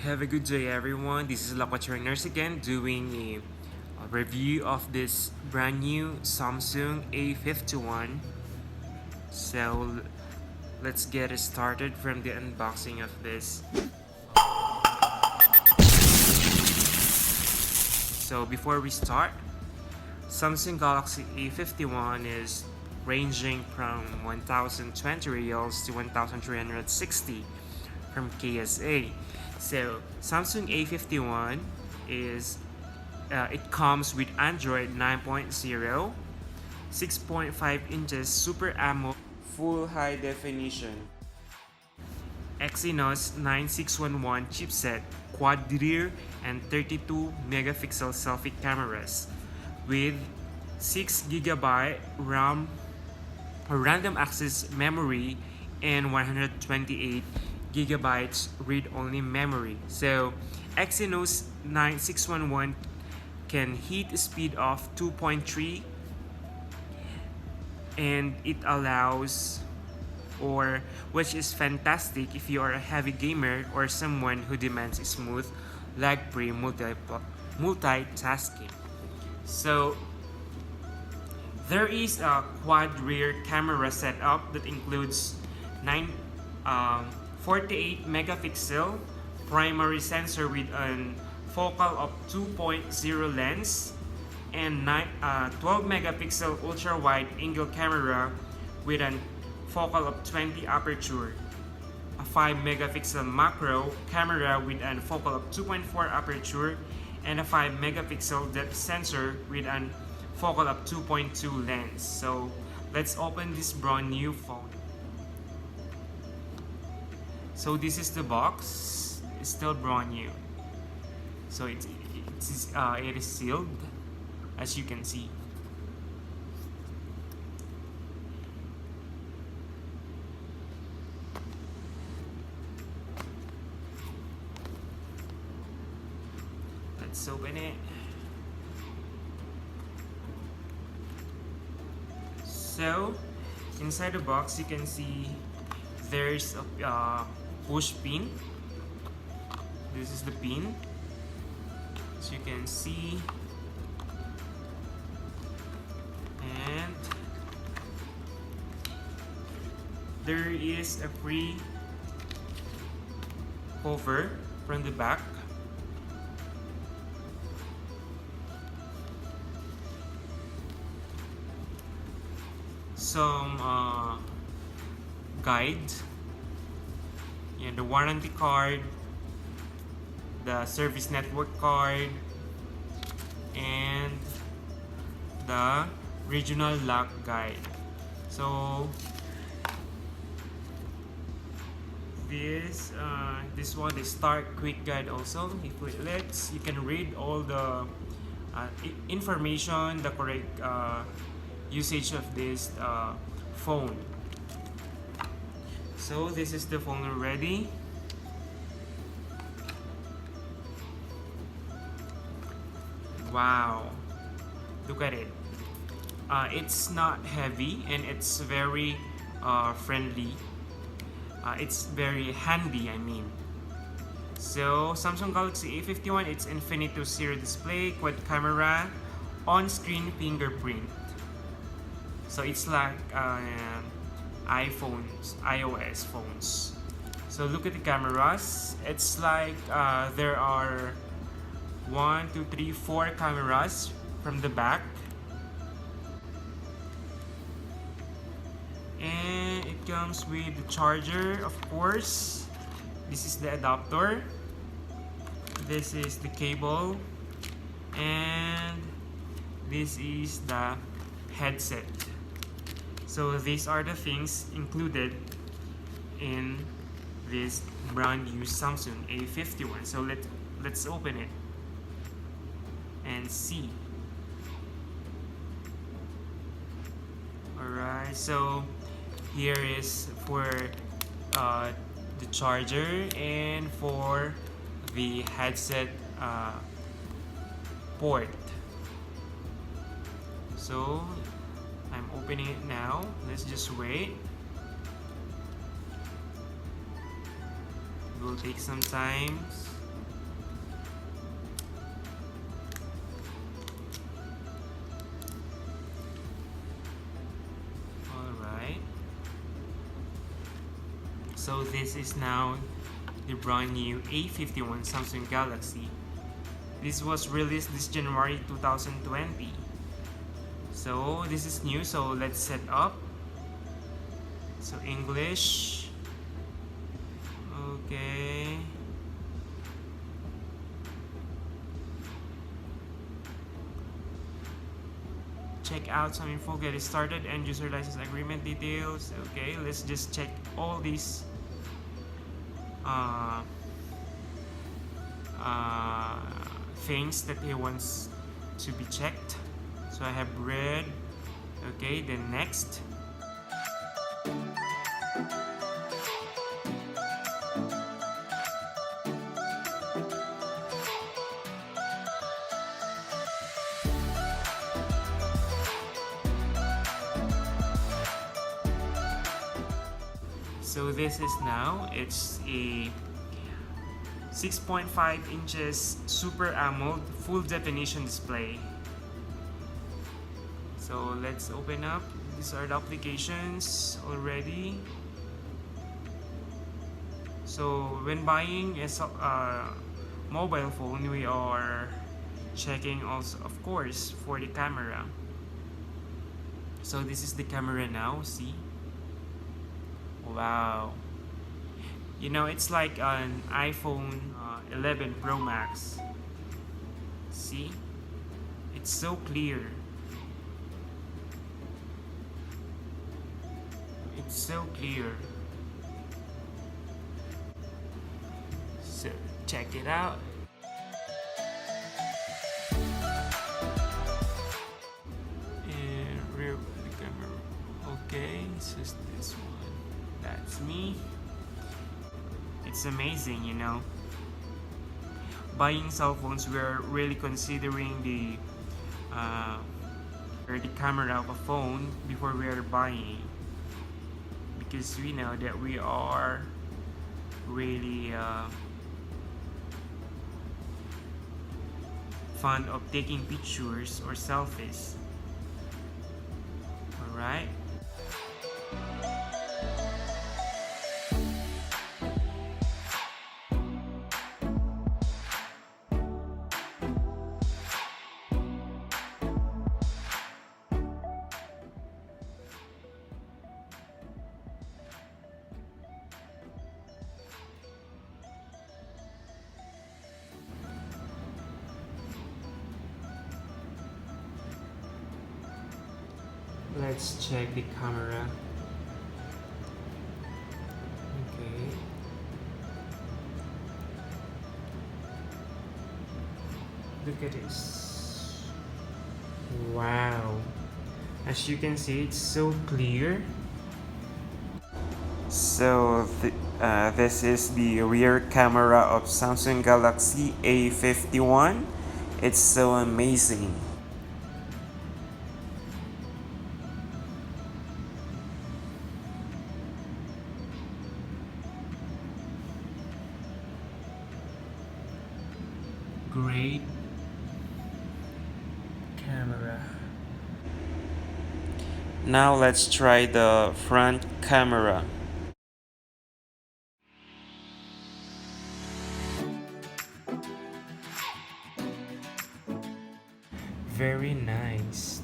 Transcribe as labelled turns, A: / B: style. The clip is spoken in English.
A: Have a good day, everyone. This is Nurse again doing a review of this brand new Samsung A51. So let's get it started from the unboxing of this. So before we start, Samsung Galaxy A51 is ranging from 1,020 reals to 1,360 from KSA. So Samsung A51 is it comes with Android 9.0, 6.5 inches Super AMOLED full high definition, Exynos 9611 chipset, quad rear and 32 megapixel selfie cameras with 6GB RAM random access memory and 128 gigabytes read-only memory. So Exynos 9611 can hit a speed of 2.3 and it allows, or which is fantastic if you are a heavy gamer or someone who demands smooth lag-free multitasking. So there is a quad rear camera setup that includes 48 megapixel primary sensor with a focal of 2.0 lens and 12 megapixel ultra wide angle camera with a focal of 20 aperture, a 5 megapixel macro camera with a focal of 2.4 aperture, and a 5 megapixel depth sensor with a focal of 2.2 lens. So let's open this brand new phone. So this is the box. It's still brand new. So it is sealed, as you can see. Let's open it. So inside the box you can see there's a push pin. This is the pin, as you can see, and there is a free cover from the back. Some guide, and the warranty card, the service network card, and the regional lock guide. So this one is start quick guide also. If it lets, you can read all the information, the correct usage of this phone. So this is the phone already. Wow, look at it. It's not heavy and it's very friendly. It's very handy, I mean. So Samsung Galaxy A51, it's Infinity 2.0 display, quad camera, on-screen fingerprint. So it's like iPhones, iOS phones. So look at the cameras. It's like there are 1, 2, 3, 4 cameras from the back, and it comes with the charger, of course. This is the adapter, this is the cable, and this is the headset. So these are the things included in this brand new Samsung A51. So let's open it and see. Alright, so here is for the charger and for the headset port. So I'm opening it now. Let's just wait. It will take some time. So this is now the brand new A51 Samsung Galaxy. This was released this January 2020. So this is new, so let's set up. So English. Okay. Check out some info, get it started, end user license agreement details. Okay, let's just check all these uh, things that he wants to be checked. So I have read. Okay, then next. So this is now, it's a 6.5 inches Super AMOLED full definition display. So let's open up. These are the applications already. So when buying a mobile phone, we are checking also, of course, for the camera. So this is the camera now, see? Wow. You know, it's like an iPhone 11 Pro Max. See? It's so clear. It's so clear. So check it out. And rear of the camera. Okay, so it's this one. That's me. It's amazing, you know. Buying cell phones, we're really considering the camera of a phone before we are buying, because we know that we are really fond of taking pictures or selfies. Alright. Let's check the camera. Okay. Look at this. Wow. As you can see, it's so clear. So this is the rear camera of Samsung Galaxy A51. It's so amazing. Great camera. Now let's try the front camera. Very nice.